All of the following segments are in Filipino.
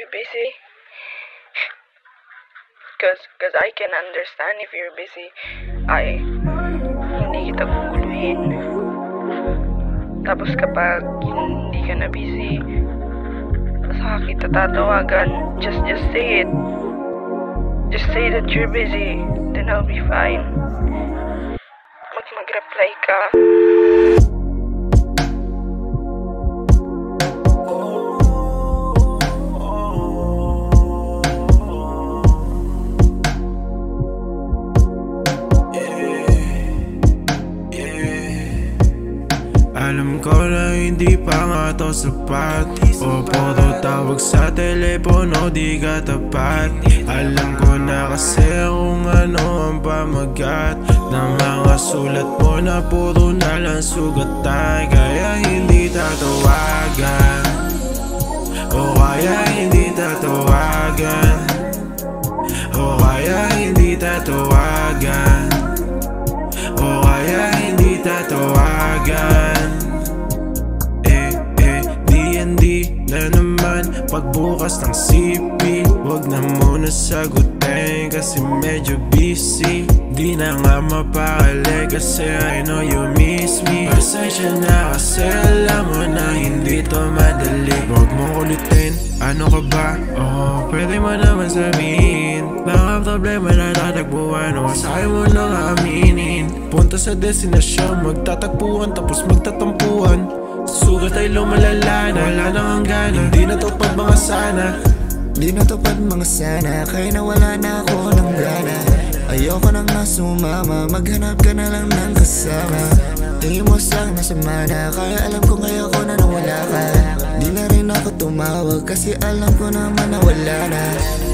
you busy? Cause I can understand if you're busy. Hindi kita guguluhin. Tapos kapag hindi ka na busy, saka kita tatawagan. Just say it. Just say that you're busy. Then I'll be fine. Mag-reply ka. Alam ko na hindi pa nga to sapat. O puro tawag sa telepono, di ka tapat. Alam ko na kasi kung ano ang pamagat ng mga sulat mo na puro na lang sugatan. Kaya hindi tatawagan, o kaya hindi tatawagan, o kaya hindi tatawagan, o kaya hindi tatawagan. D&D na naman pagbukas ng CP. Wag na muna sagutin kasi medyo busy. Di na nga mapakali kasi I know you miss me. Pasensya na kasi alam mo na hindi to madali. Wag mo kulitin, ano ka ba? Oh, pwede mo naman sabihin mga problema na tatagpuan o sa'yo mo nang aminin. Punta sa destinasyon, magtatagpuan tapos magtatampuan. Sugat ay lumalala na, wala nang hangganan. Hindi natupad mga sana, di natupad mga sana. Kaya nawala na ako ng gana. Ayoko nang nasumama, maghanap ka na lang ng kasama. Tingin mo sa'kin nasa mana, kaya alam ko ngayon ko na nawala ka. Di na rin ako tumawag kasi alam ko naman na wala na.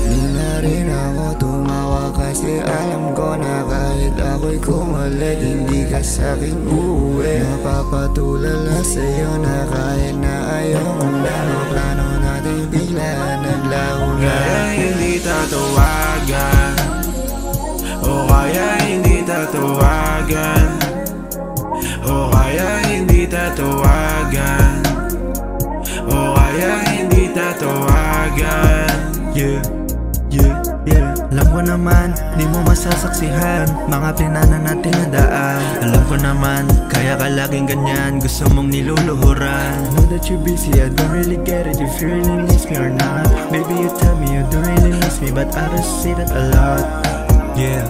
Di na rin ako tumawag kasi alam ko na kahit ako'y kumalit, hindi ka sa'kin uuwi. Napapatulala sa'yo na kahit na ayaw mo na. Mga plano natin bigla naglaho na. Kaya hindi tatawagan, o kaya hindi tatawagan, o kaya hindi tatawagan, o kaya hindi tatawagan. Yeah. Alam ko naman, di mo masasaksihan mga pinana natin na daan. Alam ko naman, kaya ka laging ganyan, gusto mong niluluhuran. Know that you're busy, I don't really get it if you really miss me or not. Maybe you tell me you don't really miss me, but I don't see that a lot. Yeah.